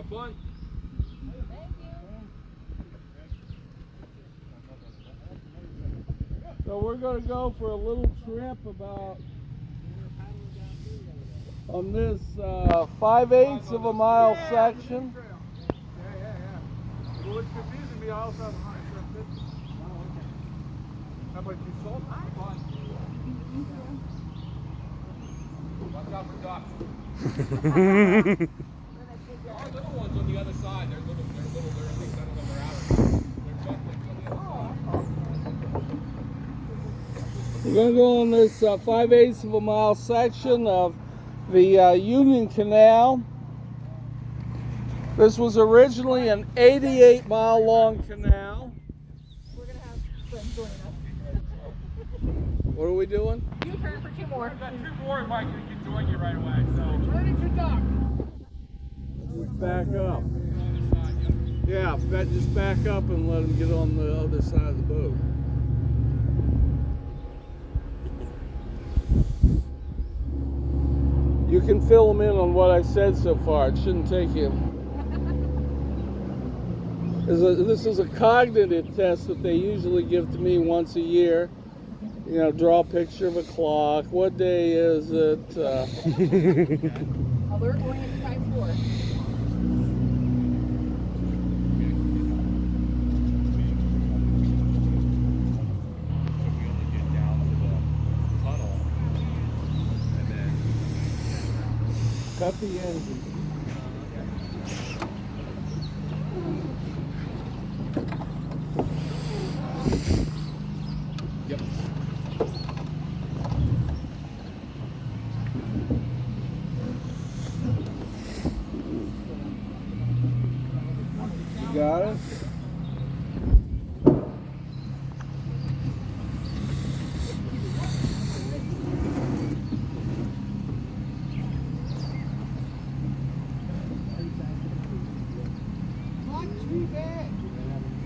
Have fun. So we're going to go for a little trip on this 5/8 of a mile section. Yeah. Well, it's confusing me. I also have a high surf 50. Oh, okay. How about you, salt? Fun. Watch out for ducks. There are little ones on the other side. They're at least, I don't know if they're out or not. They're ducklings on the other side. We're going to go on this 5/8 of a mile section of the Union Canal. This was originally an 88-mile long canal. We're going to have friends joining us. What are we doing? You turn for 2 more. We've got 2 more, and Mike can join you right away. So turning to duck. Just back up. Yeah, just back up and let them get on the other side of the boat. You can fill them in on what I said so far. It shouldn't take you. This is a cognitive test that they usually give to me once a year. You know, draw a picture of a clock. What day is it? Alert oriented times 4. Cut the engine. Yep. You got it?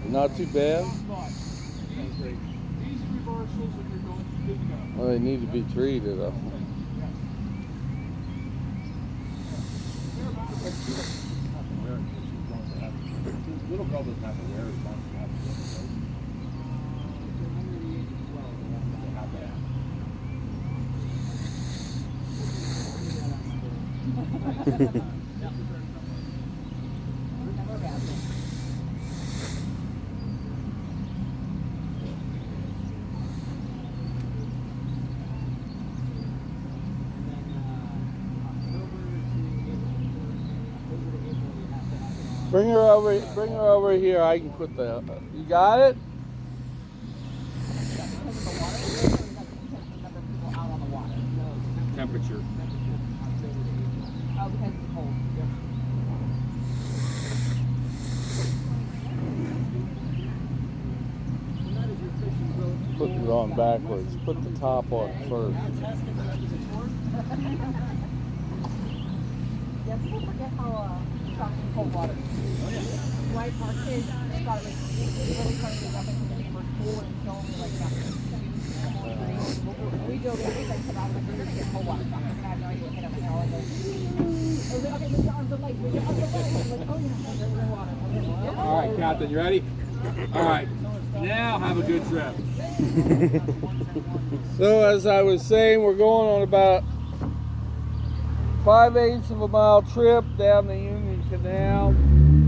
Not too bad. Easy reversals and you're going good to go. Well, they need to be treated. Little girl doesn't have to wear it. Bring her over here. I can put the. You got it? Temperature. Oh, because it's cold. Put it on backwards. Put the top on first. Yeah, people forget how shocking cold water is. Like our kids got it like really funny to jump into the neighbor's pool and show them like we go there and said, I was like, we're gonna get cold water shock. I have no idea what hit them, and they're all like, okay, move your arms up, like, move your arms up, like, oh yeah, there's water. All right, Captain, you ready? All right. Now have a good trip. So as I was saying, we're going on about 5/8 of a mile trip down the Union Canal.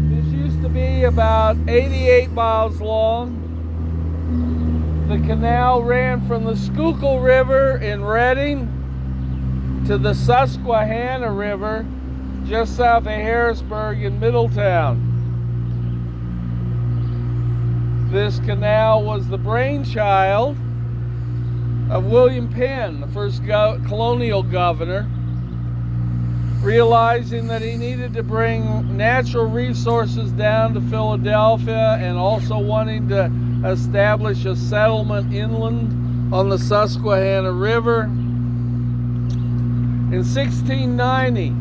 This used to be about 88 miles long. The canal ran from the Schuylkill River in Reading to the Susquehanna River just south of Harrisburg in Middletown. This canal was the brainchild of William Penn, the first colonial governor, realizing that he needed to bring natural resources down to Philadelphia and also wanting to establish a settlement inland on the Susquehanna River. In 1690,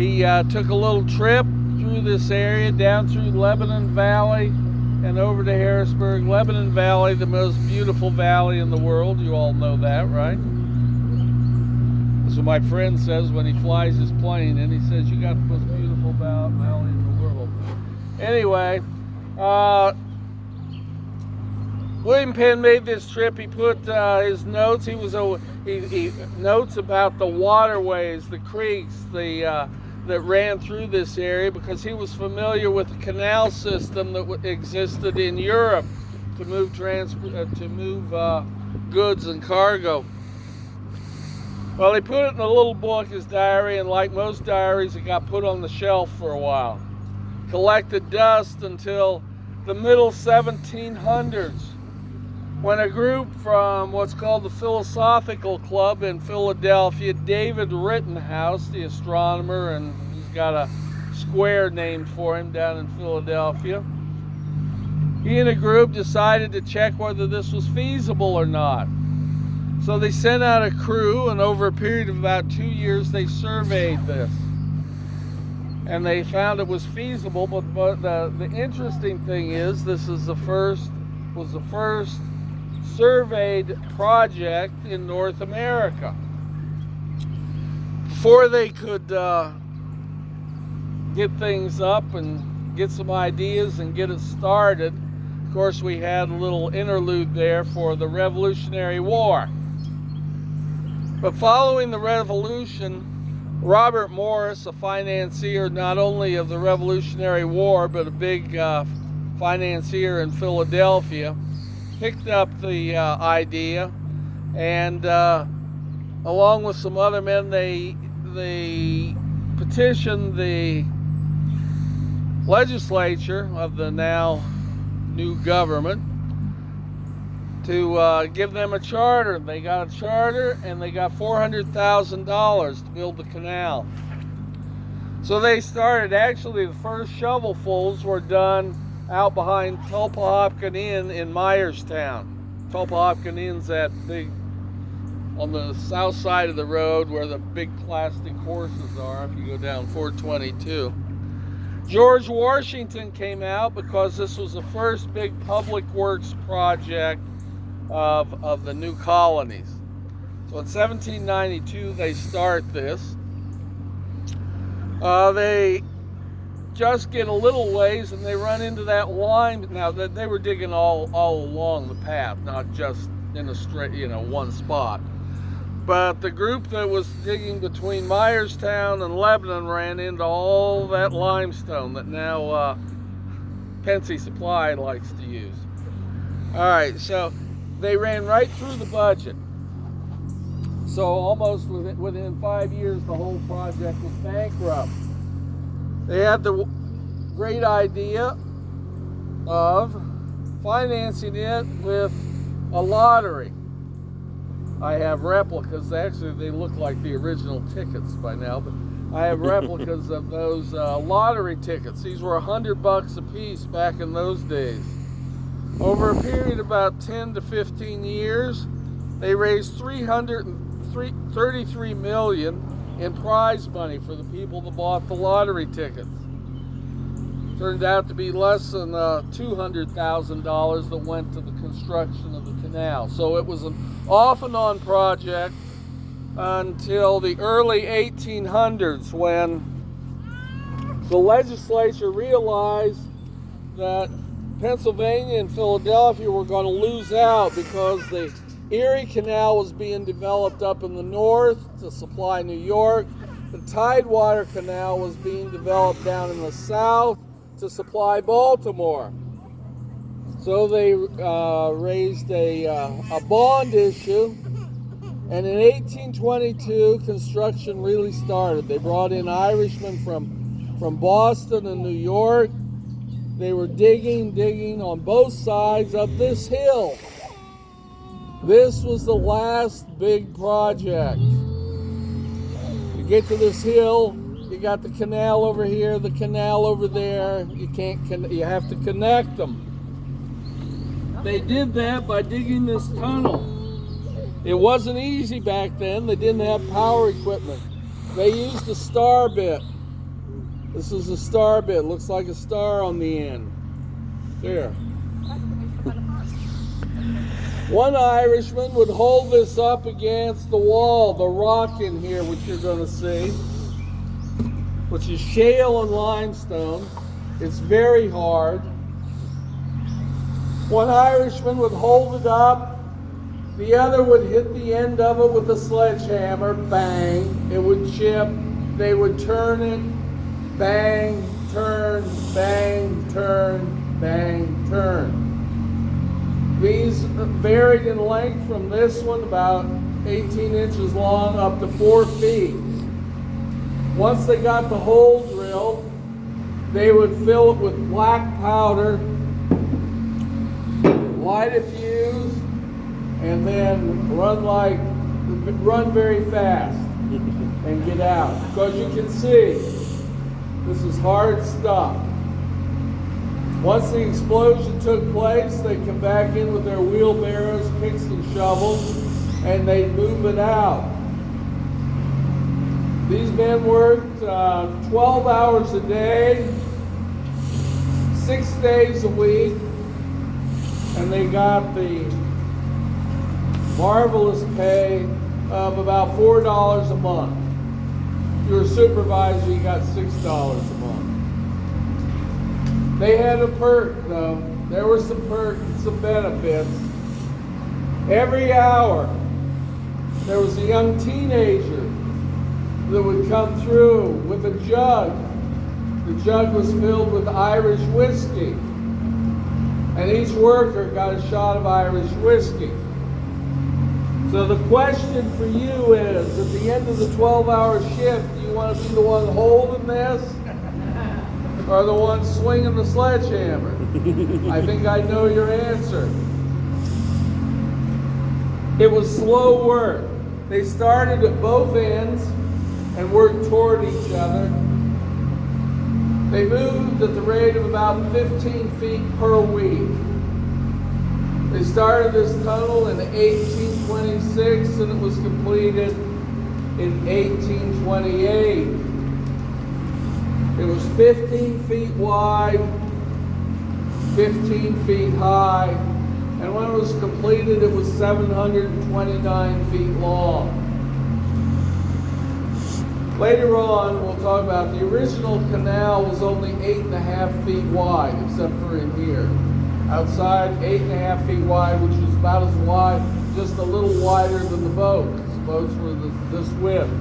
he took a little trip through this area, down through Lebanon Valley and over to Harrisburg. Lebanon Valley, the most beautiful valley in the world. You all know that, right? That's what my friend says when he flies his plane, and he says, you got the most beautiful about, well, in the world. Anyway, William Penn made this trip. He put his notes. He notes about the waterways, the creeks, that ran through this area, because he was familiar with the canal system that existed in Europe to move goods and cargo. Well, he put it in a little book, his diary, and like most diaries, it got put on the shelf for a while. Collected dust until the middle 1700s, when a group from what's called the Philosophical Club in Philadelphia, David Rittenhouse, the astronomer, and he's got a square named for him down in Philadelphia, he and a group decided to check whether this was feasible or not. So they sent out a crew, and over a period of about 2 years, they surveyed this. And they found it was feasible, but the interesting thing is, this was the first surveyed project in North America. Before they could get things up and get some ideas and get it started, of course, we had a little interlude there for the Revolutionary War. But following the Revolution, Robert Morris, a financier not only of the Revolutionary War, but a big financier in Philadelphia, picked up the idea, and along with some other men, they petitioned the legislature of the now new government to give them a charter. They got a charter, and they got $400,000 to build the canal. So they started. Actually, the first shovelfuls were done out behind Tulpahopkin Inn in Myerstown. Tulpahopkin Inn's that big, on the south side of the road where the big plastic horses are if you go down 422. George Washington came out because this was the first big public works project of the new colonies. So in 1792 they start this. They just get a little ways and they run into that lime. Now that they were digging all along the path, not just in a straight, one spot. But the group that was digging between Myerstown and Lebanon ran into all that limestone that now Pensy Supply likes to use. All right, so they ran right through the budget. So almost within 5 years, the whole project was bankrupt. They had the great idea of financing it with a lottery. I have replicas. Actually, they look like the original tickets by now, but I have replicas of those lottery tickets. These were $100 a piece back in those days. Over a period of about 10 to 15 years, they raised $333 million in prize money for the people that bought the lottery tickets. Turned out to be less than $200,000 that went to the construction of the canal. So it was an off and on project until the early 1800s, when the legislature realized that Pennsylvania and Philadelphia were going to lose out because the Erie Canal was being developed up in the north to supply New York. The Tidewater Canal was being developed down in the south to supply Baltimore. So they raised a bond issue, and in 1822 construction really started. They brought in Irishmen from Boston and New York. They were digging on both sides of this hill. This was the last big project. You get to this hill, you got the canal over here, the canal over there. You have to connect them. They did that by digging this tunnel. It wasn't easy back then. They didn't have power equipment. They used a star bit. This is a star bit. Looks like a star on the end. There. One Irishman would hold this up against the wall, the rock in here, which you're going to see. which is shale and limestone. It's very hard. One Irishman would hold it up, the other would hit the end of it with a sledgehammer, bang, it would chip, they would turn it, bang, turn, bang, turn, bang, turn. These varied in length from this one, about 18 inches long, up to 4 feet. Once they got the hole drilled, they would fill it with black powder, light a fuse, and then run very fast and get out. Because you can see, this is hard stuff. Once the explosion took place, they'd come back in with their wheelbarrows, picks and shovels, and they'd move it out. These men worked 12 hours a day, 6 days a week, and they got the marvelous pay of about $4 a month. If you were a supervisor, you got $6 a month. They had a perk, though. There were some perks, some benefits. Every hour, there was a young teenager that would come through with a jug. The jug was filled with Irish whiskey. And each worker got a shot of Irish whiskey. So the question for you is, at the end of the 12-hour shift, do you want to be the one holding this or the one swinging the sledgehammer? I think I know your answer. It was slow work. They started at both ends and worked toward each other. They moved at the rate of about 15 feet per week. They started this tunnel in 1826 and it was completed in 1828. It was 15 feet wide, 15 feet high, and when it was completed, it was 729 feet long. Later on, we'll talk about the original canal was only 8.5 feet wide, except for in here. Outside, 8.5 feet wide, which was about as wide, just a little wider than the boats. The boats were this width.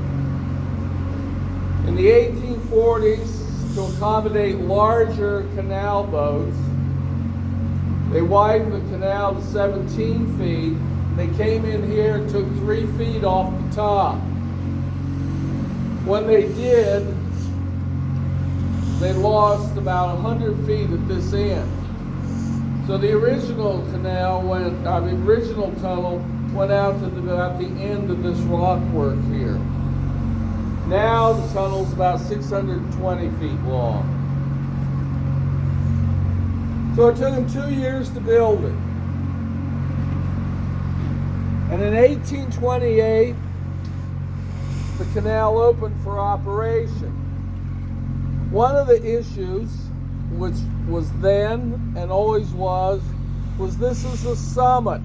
In the 1840s, to accommodate larger canal boats, they widened the canal to 17 feet. They came in here and took 3 feet off the top. When they did, they lost about 100 feet at this end. So the original original tunnel went out to about the end of this rock work here. Now the tunnel's about 620 feet long. So it took them 2 years to build it. And in 1828, the canal opened for operation. One of the issues, which was then and always was this is a summit.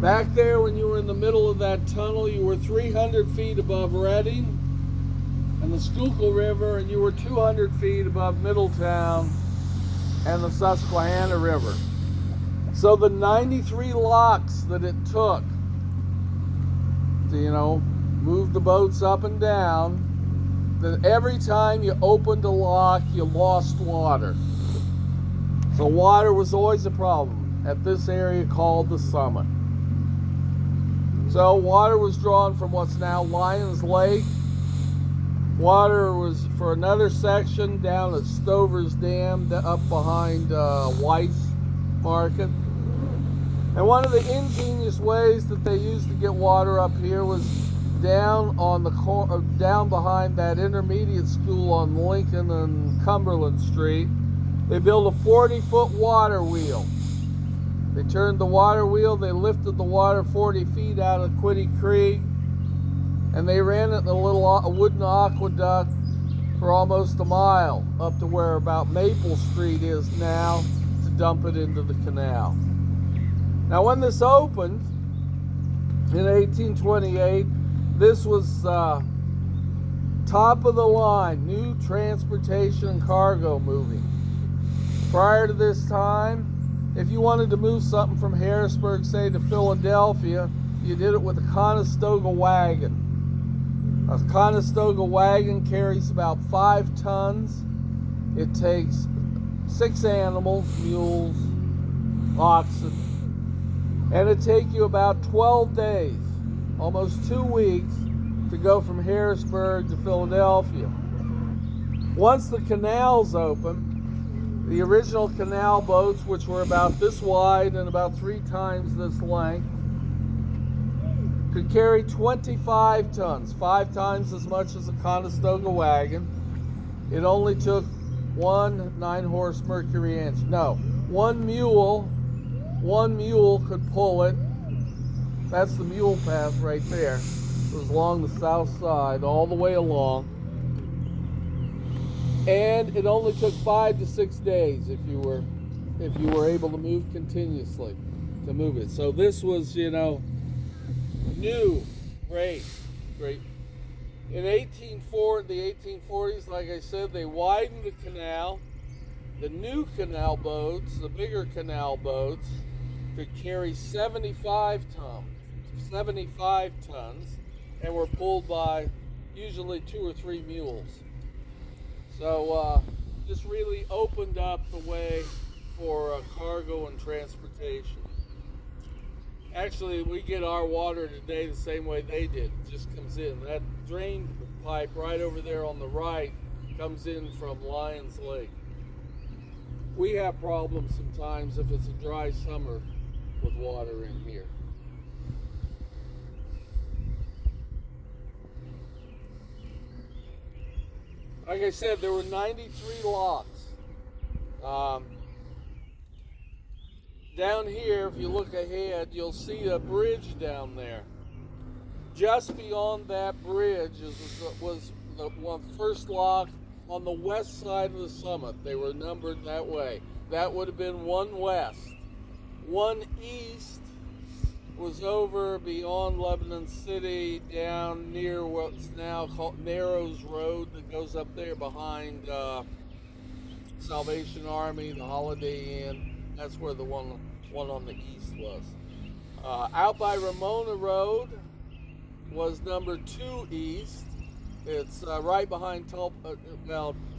Back there when you were in the middle of that tunnel, you were 300 feet above Reading and the Schuylkill River, and you were 200 feet above Middletown and the Susquehanna River. So the 93 locks that it took to, move the boats up and down, that every time you opened a lock, you lost water. So water was always a problem at this area called the summit. So water was drawn from what's now Lyons Lake. Water was for another section down at Stover's Dam up behind White's Market. And one of the ingenious ways that they used to get water up here was down on the down behind that intermediate school on Lincoln and Cumberland Street. They built a 40-foot water wheel. They turned the water wheel, they lifted the water 40 feet out of Quiddy Creek, and they ran it in a little wooden aqueduct for almost a mile up to where about Maple Street is now to dump it into the canal. Now when this opened in 1828, this was top of the line, new transportation and cargo moving. Prior to this time, if you wanted to move something from Harrisburg, say, to Philadelphia, you did it with a Conestoga wagon. A Conestoga wagon carries about 5 tons. It takes 6 animals, mules, oxen, and it takes you about 12 days, almost 2 weeks, to go from Harrisburg to Philadelphia. Once the canal's open, the original canal boats, which were about this wide and about 3 times this length, could carry 25 tons, 5 times as much as a Conestoga wagon. It only took one 9-horse Mercury engine. No, one mule could pull it. That's the mule path right there. It was along the south side, all the way along. And it only took 5 to 6 days if you were able to move continuously to move it. So this was, new, great. In the 1840s, like I said, they widened the canal. The new canal boats, the bigger canal boats, could carry 75 tons, and were pulled by usually 2 or 3 mules. So this really opened up the way for cargo and transportation. Actually, we get our water today the same way they did. It just comes in. That drain pipe right over there on the right comes in from Lyons Lake. We have problems sometimes if it's a dry summer with water in here. Like I said, there were 93 locks. Down here, if you look ahead, you'll see a bridge down there. Just beyond that bridge was the first lock on the west side of the summit. They were numbered that way. That would have been 1 west. 1 east was over beyond Lebanon City, down near what's now called Narrows Road, that goes up there behind Salvation Army, the Holiday Inn. That's where the one on the east was. Out by Ramona Road was number 2 east. It's right behind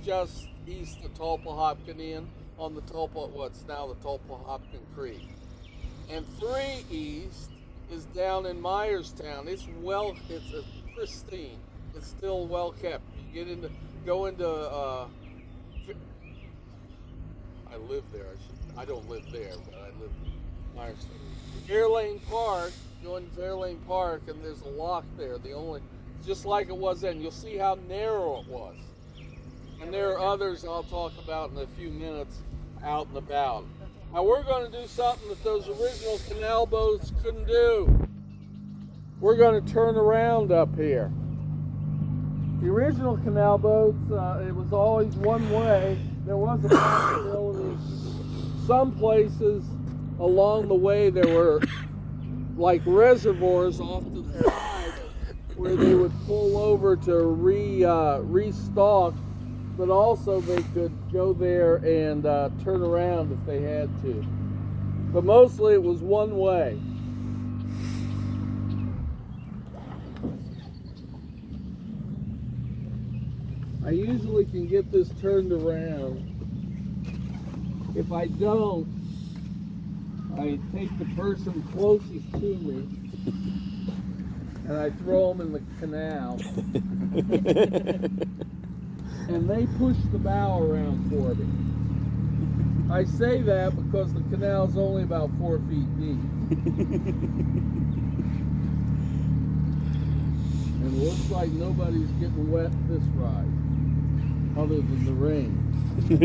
just east of Tulpahopkin Inn on the what's now the Tulpahopkin Creek. And 3 east is down in Myerstown. It's pristine. It's still well kept. You go into. I live there. I don't live there, but I live in Myerstown. Fairlane Park. Go into Fairlane Park, and there's a lock there. Just like it was then. You'll see how narrow it was. And there are others I'll talk about in a few minutes out and about. Now we're going to do something that those original canal boats couldn't do. We're going to turn around up here. The original canal boats, it was always one way. There was a possibility. Some places along the way there were like reservoirs off to the side where they would pull over to restock. But also they could go there and turn around if they had to. But mostly it was one way. I usually can get this turned around. If I don't, I take the person closest to me and I throw them in the canal. And they push the bow around for me. I say that because the canal is only about 4 feet deep. And it looks like nobody's getting wet this ride, other than the rain. We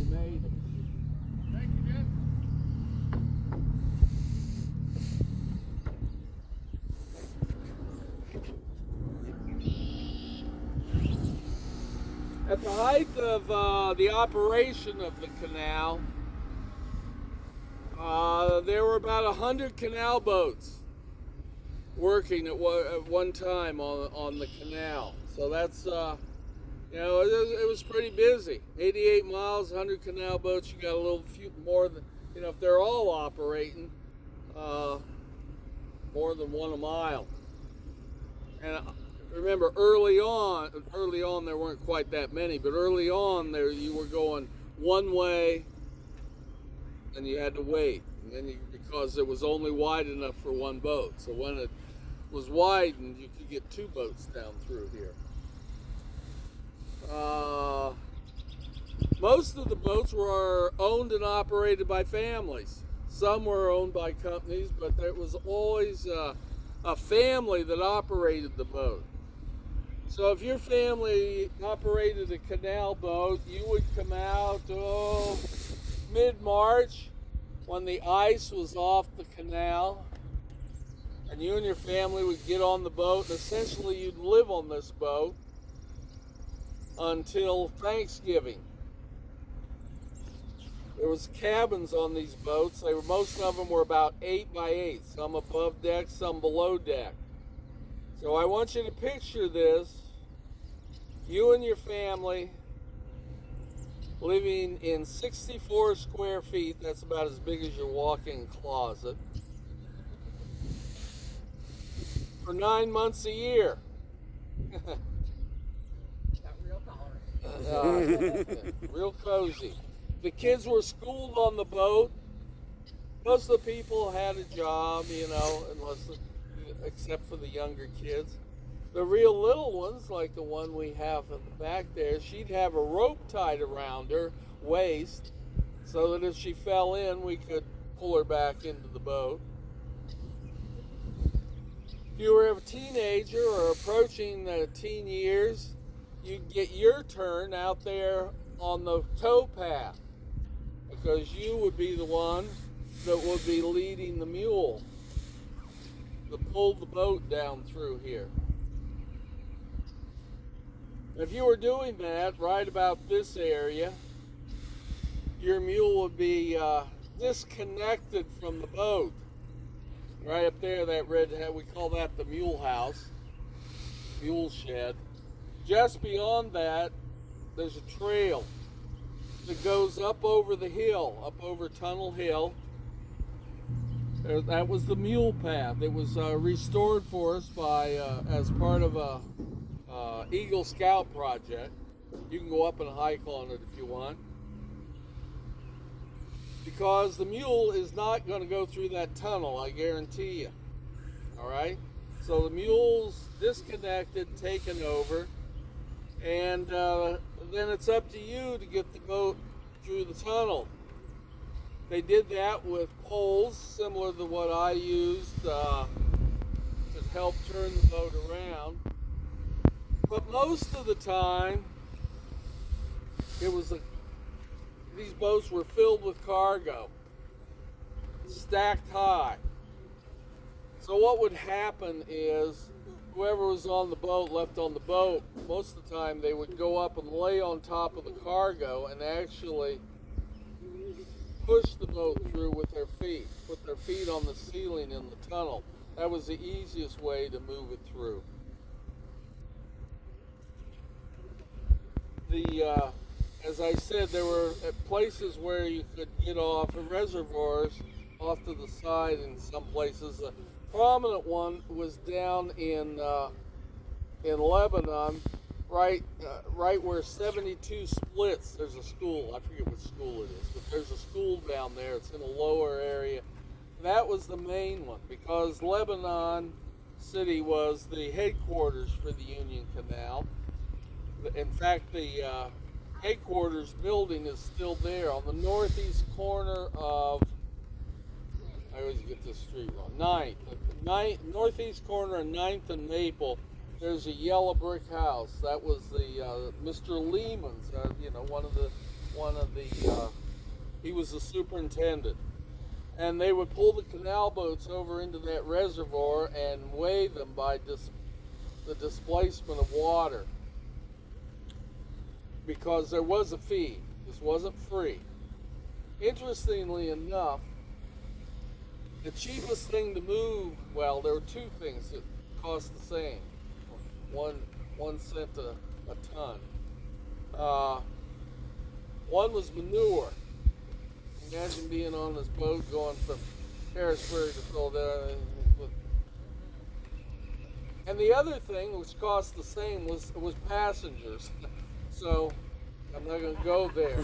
made it. Thank you, Jen. At the height of the operation of the canal, there were about 100 canal boats. working at one time on the canal. So that's, you know, it was pretty busy. 88 miles, 100 canal boats. You got a little few more than, you know, if they're all operating, more than one a mile. And remember, early on there weren't quite that many, but early on there you were going one way, and you had to wait, and then because it was only wide enough for one boat. So when it was widened, you could get two boats down through here. Most of the boats were owned and operated by families. Some were owned by companies, but there was always a family that operated the boat. So if your family operated a canal boat, you would come out mid-March when the ice was off the canal, and you and your family would get on the boat, and essentially you'd live on this boat until Thanksgiving. There was cabins on these boats. Most of them were about 8 by 8, some above deck, some below deck. So I want you to picture this, you and your family living in 64 square feet. That's about as big as your walk-in closet, for 9 months a year. Got real tolerant. Real cozy. The kids were schooled on the boat. Most of the people had a job, you know, except for the younger kids. The real little ones, like the one we have in the back there, she'd have a rope tied around her waist so that if she fell in, we could pull her back into the boat. If you were a teenager or approaching the teen years, you'd get your turn out there on the tow path, because you would be the one that would be leading the mule to pull the boat down through here. If you were doing that right about this area, your mule would be disconnected from the boat. Right up there, that red, we call that the mule house, mule shed. Just beyond that, there's a trail that goes up over the hill, up over Tunnel Hill. That was the mule path. It was restored for us by as part of a Eagle Scout project. You can go up and hike on it if you want, because the mule is not going to go through that tunnel, I guarantee you. All right, so the mule's disconnected, taken over, and then it's up to you to get the boat through the tunnel. They did that with poles similar to what I used to help turn the boat around. But most of the time, these boats were filled with cargo, stacked high. So what would happen is, whoever was on the boat, left on the boat, most of the time they would go up and lay on top of the cargo and actually push the boat through with their feet, put their feet on the ceiling in the tunnel. That was the easiest way to move it through. As I said, there were places where you could get off, reservoirs off to the side in some places. A prominent one was down in Lebanon, right where 72 splits. There's a school. I forget what school it is, but there's a school down there. It's in a lower area. That was the main one, because Lebanon City was the headquarters for the Union Canal. In fact, the headquarters building is still there on the northeast corner of, I always get this street wrong, 9th, northeast corner of 9th and Maple. There's a yellow brick house. That was the Mr. Lehman's, he was the superintendent. And they would pull the canal boats over into that reservoir and weigh them by the displacement of water, because there was a fee. This wasn't free. Interestingly enough, The cheapest thing to move, well, there were two things that cost the same. One cent a ton. One was manure. Imagine being on this boat going from Harrisburg to Philadelphia. And the other thing, which cost the same, was passengers. So I'm not going to go there.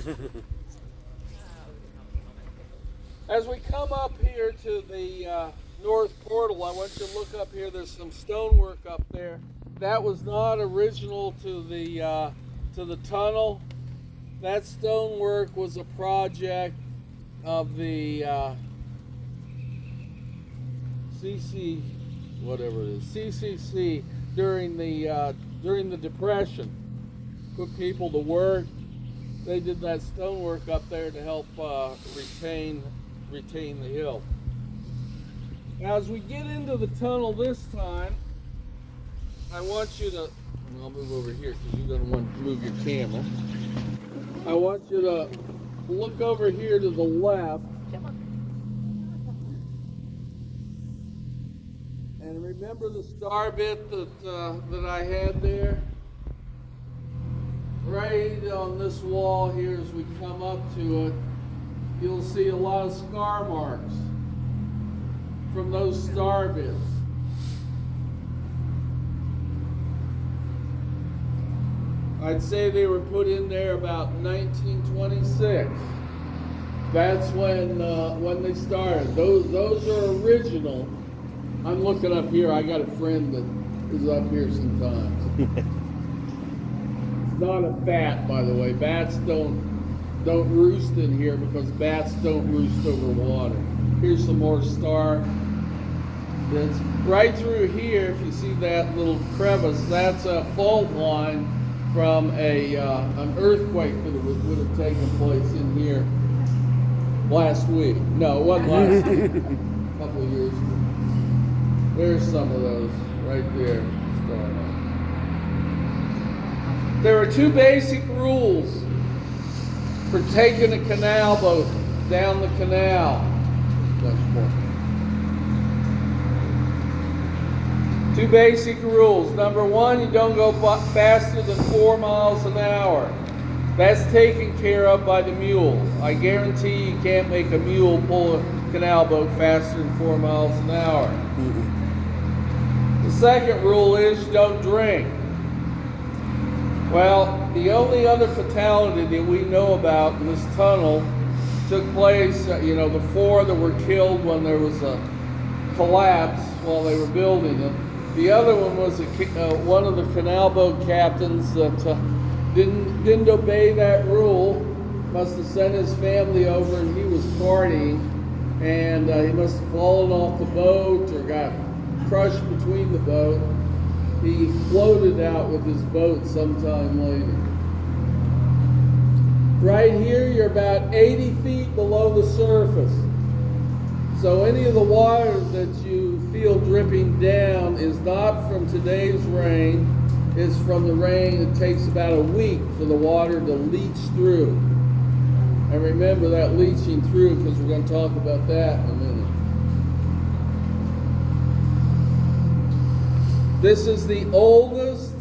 As we come up here to the north portal, I want you to look up here. There's some stonework up there. That was not original to the tunnel. That stonework was a project of the CCC during the Depression. Put people to work. They did that stonework up there to help retain the hill. Now, as we get into the tunnel this time, I want you to, and I'll move over here because you're going to want to move your camera. I want you to look over here to the left. And remember the star bit that I had there? Right on this wall here, as we come up to it, you'll see a lot of scar marks from those star bits. I'd say they were put in there about 1926. That's when they started. Those are original. I'm looking up here. I got a friend that is up here sometimes. It's not a bat, by the way. Bats don't roost in here because bats don't roost over water. Here's some more star bits. Right through here, if you see that little crevice, that's a fault line from an earthquake that would have taken place in here last week. No, it wasn't last week. A couple of years ago. There's some of those right there. There are two basic rules for taking a canal boat down the canal. Two basic rules. Number one, you don't go faster than 4 miles an hour. That's taken care of by the mule. I guarantee you can't make a mule pull a canal boat faster than 4 miles an hour. The second rule is you don't drink. Well, the only other fatality that we know about in this tunnel took place, the four that were killed when there was a collapse while they were building it. The other one was one of the canal boat captains that didn't obey that rule. Must have sent his family over, and he was partying, and he must have fallen off the boat or got crushed between the boat. He floated out with his boat sometime later. Right here, you're about 80 feet below the surface. So any of the water that you feel dripping down is not from today's rain. It's from the rain. It takes about a week for the water to leach through. And remember that leaching through, because we're going to talk about that in a minute. This is the oldest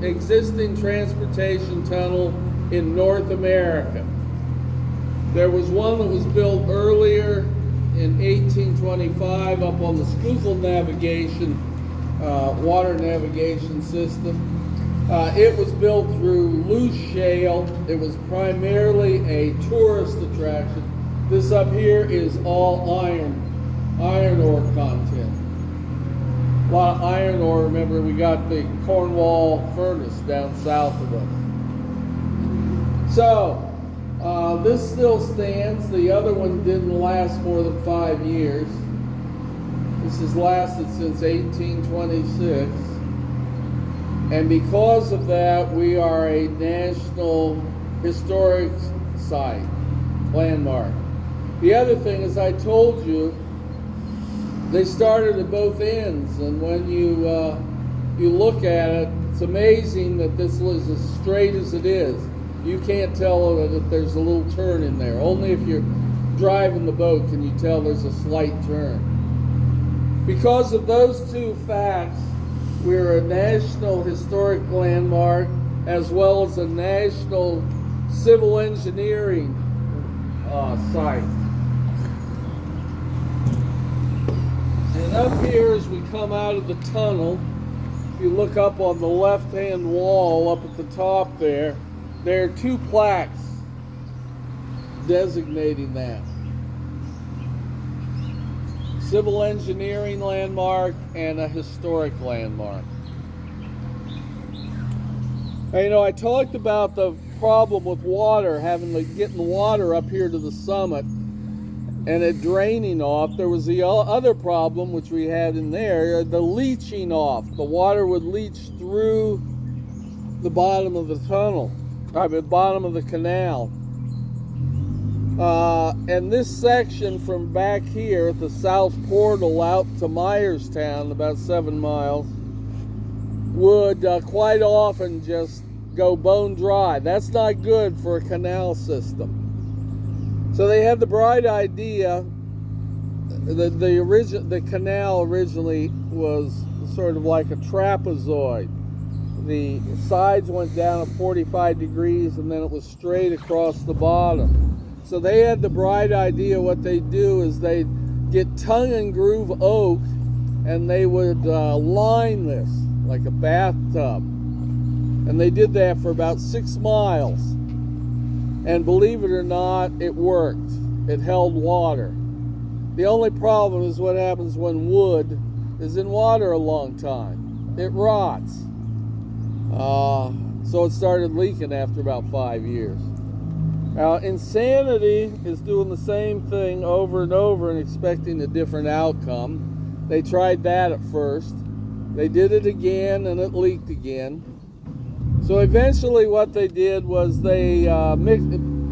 existing transportation tunnel in North America. There was one that was built earlier in 1825 up on the Schuylkill water navigation system. It was built through loose shale. It was primarily a tourist attraction. This up here is all iron ore content. A lot of iron ore. Remember, we got the Cornwall furnace down south of us. So, this still stands. The other one didn't last more than 5 years. This has lasted since 1826. And because of that, we are a National Historic Site, landmark. The other thing, as I told you, they started at both ends, and when you look at it, it's amazing that this is as straight as it is. You can't tell that there's a little turn in there. Only if you're driving the boat, can you tell there's a slight turn? Because of those two facts, we're a National Historic Landmark as well as a National Civil Engineering site. And up here, as we come out of the tunnel, if you look up on the left-hand wall up at the top there are two plaques designating that. Civil Engineering Landmark and a Historic Landmark. And, you know, I talked about the problem with water, getting water up here to the summit and it draining off. There was the other problem, which we had in there, the leaching off. The water would leach through the bottom of the tunnel, the bottom of the canal. And this section from back here at the south portal out to Myerstown, about 7 miles, would quite often just go bone dry. That's not good for a canal system. So they had the bright idea. The canal originally was sort of like a trapezoid. The sides went down at 45 degrees and then it was straight across the bottom. So they had the bright idea. What they do is they get tongue and groove oak and they would line this like a bathtub. And they did that for about 6 miles. And believe it or not, it worked. It held water. The only problem is what happens when wood is in water a long time. It rots. So it started leaking after about 5 years. Now, Insanity is doing the same thing over and over and expecting a different outcome. They tried that at first. They did it again and it leaked again. So eventually what they did was they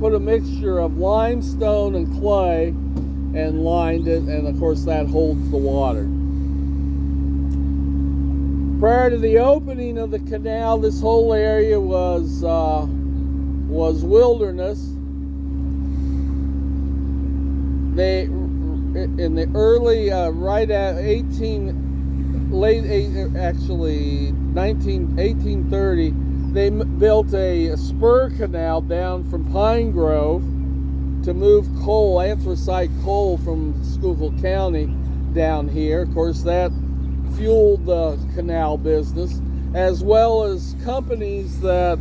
put a mixture of limestone and clay and lined it, and of course that holds the water. Prior to the opening of the canal, this whole area was wilderness. They, in the early, right at 1830, they built a spur canal down from Pine Grove to move coal, anthracite coal from Schuylkill County down here. Of course, that fueled the canal business, as well as companies that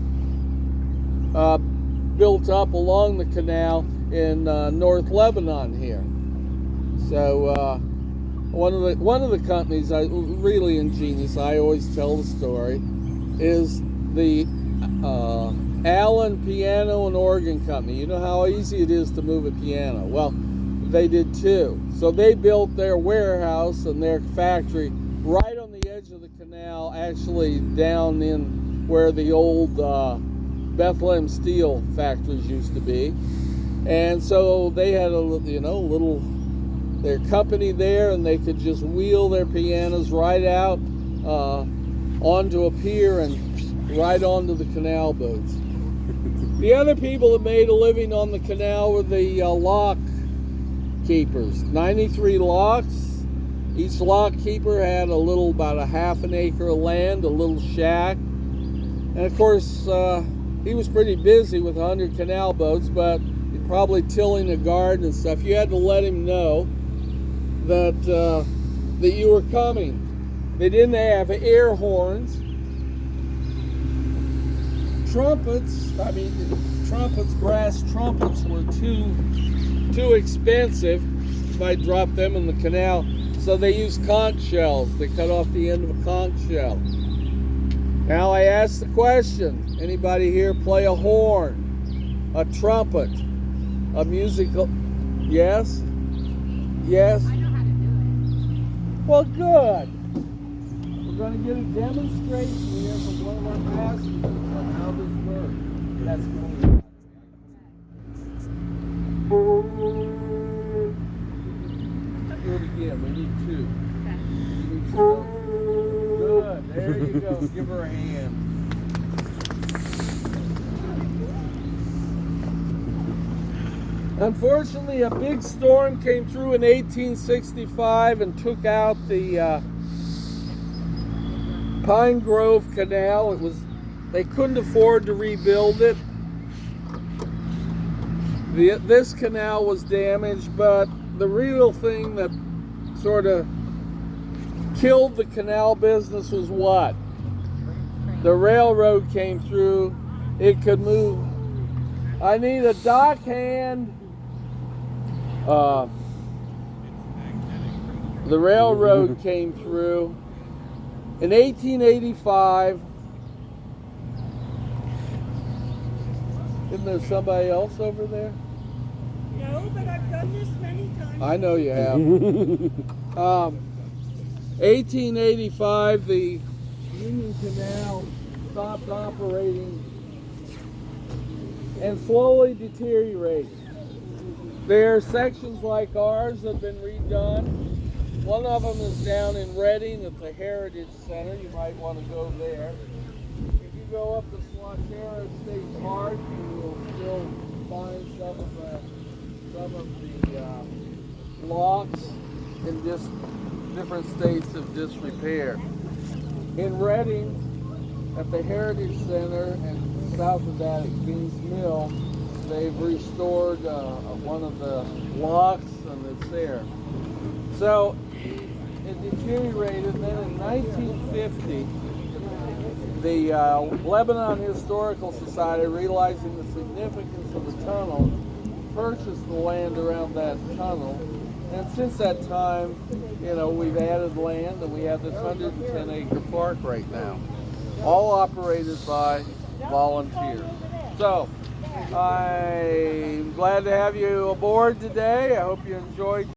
built up along the canal in North Lebanon here. So one of the companies, really ingenious, I always tell the story, is the Allen Piano and Organ Company. You know how easy it is to move a piano. Well, they did too. So they built their warehouse and their factory right on the edge of the canal, actually down in where the old Bethlehem Steel factories used to be. And so they had their company there, and they could just wheel their pianos right out onto a pier and right onto the canal boats. The other people that made a living on the canal were the lock keepers. 93 locks. Each lock keeper had about a half an acre of land, a little shack. And of course, he was pretty busy with 100 canal boats, but probably tilling a garden and stuff. You had to let him know that you were coming. They didn't have air horns. Trumpets, brass trumpets were too expensive. You might drop them in the canal. So they used conch shells. They cut off the end of a conch shell. Now I ask the question, anybody here play a horn, a trumpet, a musical? Yes? Yes? I know how to do it. Well, good. We're going to get a demonstration here from one of our passengers on how this works. That's going on. Do it again. We need two. Okay. Good. There you go. Give her a hand. Unfortunately, a big storm came through in 1865 and took out the Pine Grove Canal. They couldn't afford to rebuild it. This canal was damaged, but the real thing that sort of killed the canal business was what? The railroad came through. It could move. I need a dock hand. The railroad came through in 1885. Isn't there somebody else over there? No, but I've done this many times. I know you have. 1885, the Union Canal stopped operating and slowly deteriorated. There are sections like ours that have been redone. One of them is down in Reading at the Heritage Center. You might want to go there. If you go up the Swatera State Park, you will still find some of the locks in just different states of disrepair. In Reading, at the Heritage Center and south of that at Kings Mill, they've restored one of the locks, and it's there. So it deteriorated. Then in 1950, the Lebanon Historical Society, realizing the significance of the tunnel, purchased the land around that tunnel. And since that time, we've added land, and we have this 110-acre park right now, all operated by volunteers. So I'm glad to have you aboard today. I hope you enjoyed